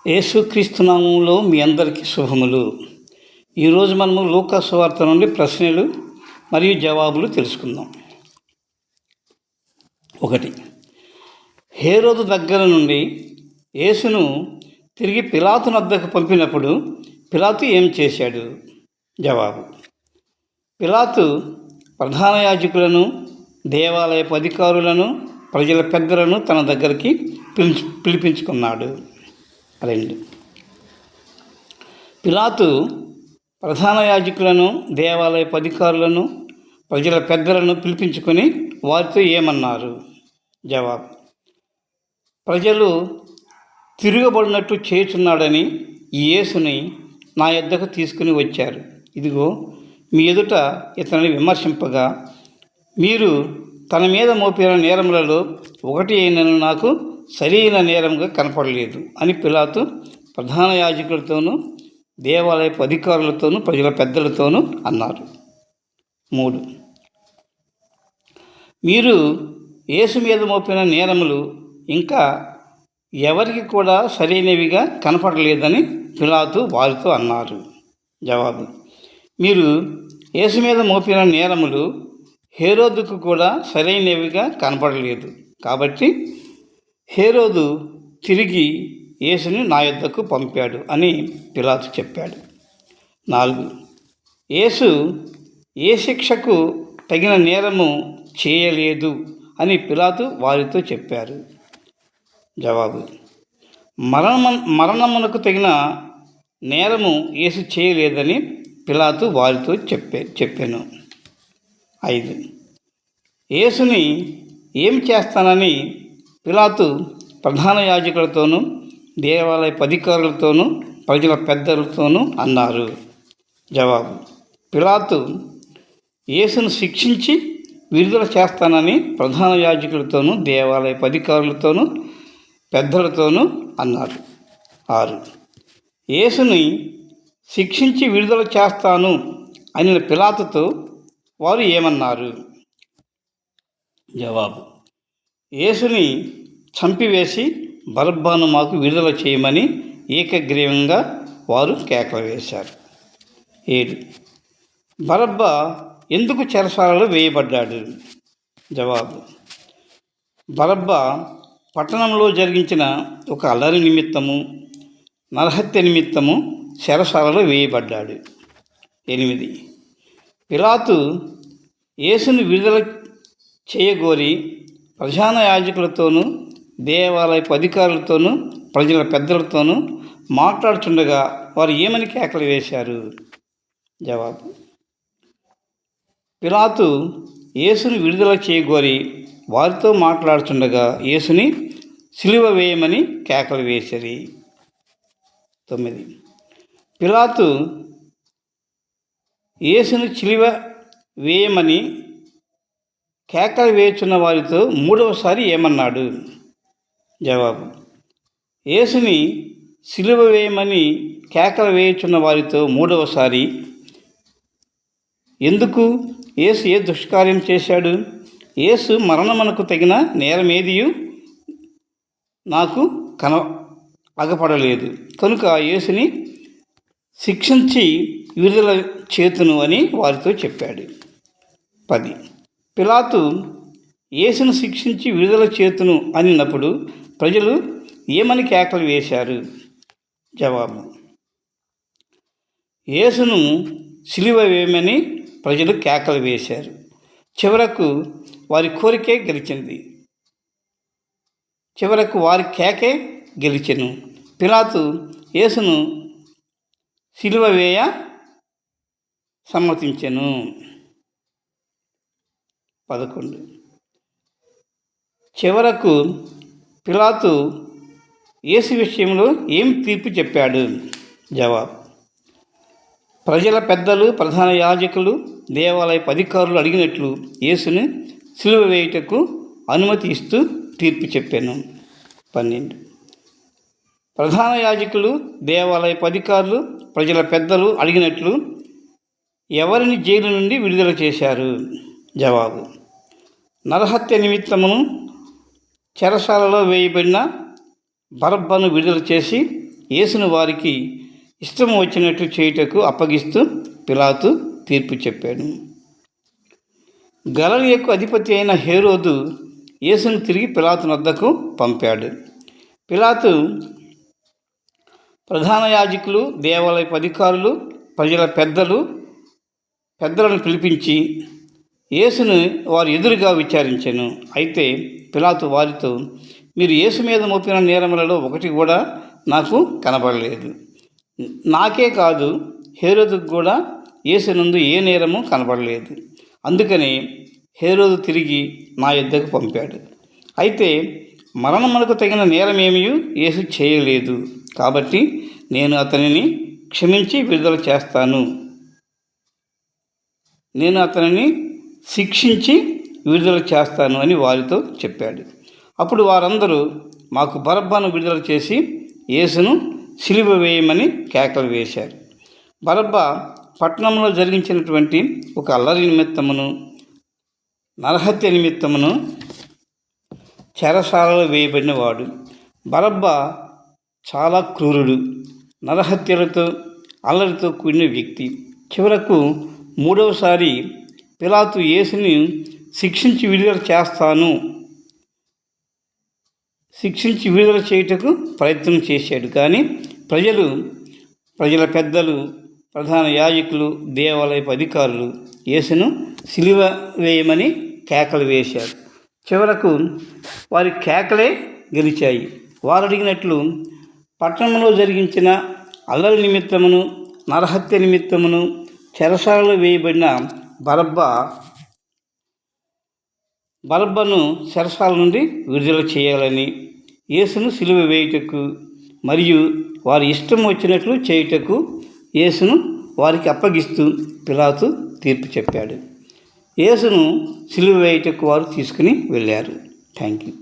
యేసుక్రీస్తు నామములో మీ అందరికీ శుభములు. ఈరోజు మనము లూకా సువార్త నుండి ప్రశ్నలు మరియు జవాబులు తెలుసుకుందాం. 1. హేరోదు దగ్గర నుండి యేసును తిరిగి పిలాతు వద్దకు పంపినప్పుడు పిలాతు ఏం చేశాడు? జవాబు: పిలాతు ప్రధాన యాజకులను, దేవాలయపు అధికారులను, ప్రజల పెద్దలను తన దగ్గరికి పిలిపించుకున్నాడు. 2. పిలాతు ప్రధాన యాజకులను, దేవాలయపు అధికారులను, ప్రజల పెద్దలను పిలిపించుకొని వారితో ఏమన్నారు? జవాబు: ప్రజలు తిరగబడినట్టు చేయుచున్నాడని ఈ యేసుని నా యొద్దకు తీసుకుని వచ్చారు. ఇదిగో మీ ఎదుట ఇతనిని విమర్శింపగా మీరు తన మీద మోపిన నేరములలో ఒకటి అయినను నాకు సరైన నేరంగా కనపడలేదు అని పిలాతు ప్రధాన యాజకులతోనూ, దేవాలయపు అధికారులతోనూ, ప్రజల పెద్దలతోనూ అన్నారు. 3. మీరు యేసు మీద మోపిన నేరములు ఇంకా ఎవరికి కూడా సరైనవిగా కనపడలేదని పిలాతు వారితో అన్నారు. జవాబు: మీరు యేసు మీద మోపిన నేరములు హేరోదుకు కూడా సరైనవిగా కనపడలేదు. కాబట్టి హేరోదు తిరిగి యేసుని నా యొద్దకు పంపాడు అని పిలాతు చెప్పాడు. 4. యేసు ఏ శిక్షకు తగిన నేరము చేయలేదు అని పిలాతు వారితో చెప్పారు. జవాబు: మరణమునకు తగిన నేరము యేసు చేయలేదని పిలాతు వారితో చెప్పాను. 5. యేసుని ఏం చేస్తానని పిలాతు ప్రధాన యాజకులతోనూ, దేవాలయపు అధికారులతోనూ, ప్రజల పెద్దలతోనూ అన్నారు. జవాబు: పిలాతు యేసును శిక్షించి విడుదల చేస్తానని ప్రధాన యాజకులతోనూ, దేవాలయపు అధికారులతోనూ, పెద్దలతోనూ అన్నారు. 6. యేసుని శిక్షించి విడుదల చేస్తాను అని పిలాతుతో వారు ఏమన్నారు? జవాబు: యేసుని చంపివేసి బరబ్బను మాకు విడుదల చేయమని ఏకగ్రీవంగా వారు కేకలు వేశారు. 7. బరబ్బ ఎందుకు చెరసాలలో వేయబడ్డాడు? జవాబు: బరబ్బ పట్టణంలో జరిగించిన ఒక అల్లరి నిమిత్తము, నరహత్య నిమిత్తము చెరసాలలో వేయబడ్డాడు. 8. పిలాతు యేసును విడుదల చేయగోరి ప్రధాన యాజకులతోనూ, దేవాలయపు అధికారులతోనూ, ప్రజల పెద్దలతోనూ మాట్లాడుచుండగా వారు ఏమని కేకలు వేశారు? జవాబు: పిలాతు యేసుని విడుదల చేయగోరి వారితో మాట్లాడుచుండగా యేసుని సిలువ వేయమని కేకలు వేసిరి. 9. పిలాతు యేసుని సిలువ వేయమని కేకలు వేయుచున్న వారితో మూడవసారి ఏమన్నాడు? జవాబు: యేసుని సిలువ వేయమని కేకలు వేయుచున్న వారితో మూడవసారి ఎందుకు? యేసు ఏ దుష్కార్యం చేశాడు? యేసు మరణమునకు తగిన నేరమేదియు నాకు అగపడలేదు కనుక యేసుని శిక్షించి విడుదల చేతును అని వారితో చెప్పాడు. 10. పిలాతు యేసును శిక్షించి విడుదల చేతును అనినప్పుడు ప్రజలు ఏమని కేకలు వేశారు? జవాబు: యేసును సిలువ వేయమని ప్రజలు కేకలు వేశారు. చివరకు వారి కోరికే గెలిచింది. వారి కేకే గెలిచెను. పిలాతు యేసును సిలువ వేయ సమ్మతించెను. 11. చివరకు పిలాతు యేసు విషయంలో ఏం తీర్పు చెప్పాడు? జవాబు: ప్రజల పెద్దలు, ప్రధాన యాజకులు, దేవాలయపు అధికారులు అడిగినట్లు యేసుని సిలువ వేయుటకు అనుమతి ఇస్తూ తీర్పు చెప్పాను. 12. ప్రధాన యాజకులు, దేవాలయపు అధికారులు, ప్రజల పెద్దలు అడిగినట్లు ఎవరిని జైలు నుండి విడుదల చేశారు? జవాబు: నరహత్య నిమిత్తమును చెరసాలలో వేయబడిన బరబ్బను విడుదల చేసి యేసును వారికి ఇష్టం వచ్చినట్లు చేయుటకు అప్పగిస్తూ పిలాతు తీర్పు చెప్పాడు. గలిలయకు అధిపతి అయిన హేరోదు యేసును తిరిగి పిలాతు వద్దకు పంపాడు. పిలాతు ప్రధాన యాజకులు, దేవాలయపు అధికారులు, ప్రజల పెద్దలను పిలిపించి యేసును వారి ఎదురుగా విచారించెను. అయితే పిలాతు వారితో, మీరు యేసు మీద మోపిన నేరములలో ఒకటి కూడా నాకు కనబడలేదు. నాకే కాదు, హేరోదుకు కూడా యేసు నందు ఏ నేరము కనబడలేదు. అందుకని హేరోదు తిరిగి నా యొద్దకు పంపాడు. అయితే మరణమునకు తగిన నేరమేమీ యేసు చేయలేదు. కాబట్టి నేను అతనిని క్షమించి విడుదల చేస్తాను. నేను అతనిని శిక్షించి విడుదల చేస్తాను అని వారితో చెప్పాడు. అప్పుడు వారందరూ, మాకు బరబ్బను విడుదల చేసి యేసును సిలువ వేయమని కేకలు వేశారు. బరబ్బ పట్టణంలో జరిగించినటువంటి ఒక అల్లరి నిమిత్తమును, నరహత్య నిమిత్తమును చెరసాలలో వేయబడినవాడు. బరబ్బ చాలా క్రూరుడు, నరహత్యలతో, అల్లరితో కూడిన వ్యక్తి. చివరకు మూడవసారి పిలాతు యేసుని శిక్షించి విడుదల చేయుటకు ప్రయత్నం చేశాడు. కానీ ప్రజల పెద్దలు, ప్రధాన యాజకులు, దేవాలయపు అధికారులు యేసును సిలువ వేయమని కేకలు వేశారు. చివరకు వారి కేకలే గెలిచాయి. వారు అడిగినట్లు పట్టణంలో జరిగించిన అల్లరి నిమిత్తమును, నరహత్య నిమిత్తమును చెరసాలలో వేయబడిన బరబ్బను చెరసాల నుండి విడుదల చేయాలని, యేసును సిలువ వేయుటకు మరియు వారి ఇష్టం వచ్చినట్లు చేయుటకు యేసును వారికి అప్పగిస్తూ పిలాతు తీర్పు చెప్పాడు. యేసును సిలువ వేయుటకు వారు తీసుకుని వెళ్ళారు. Thank you.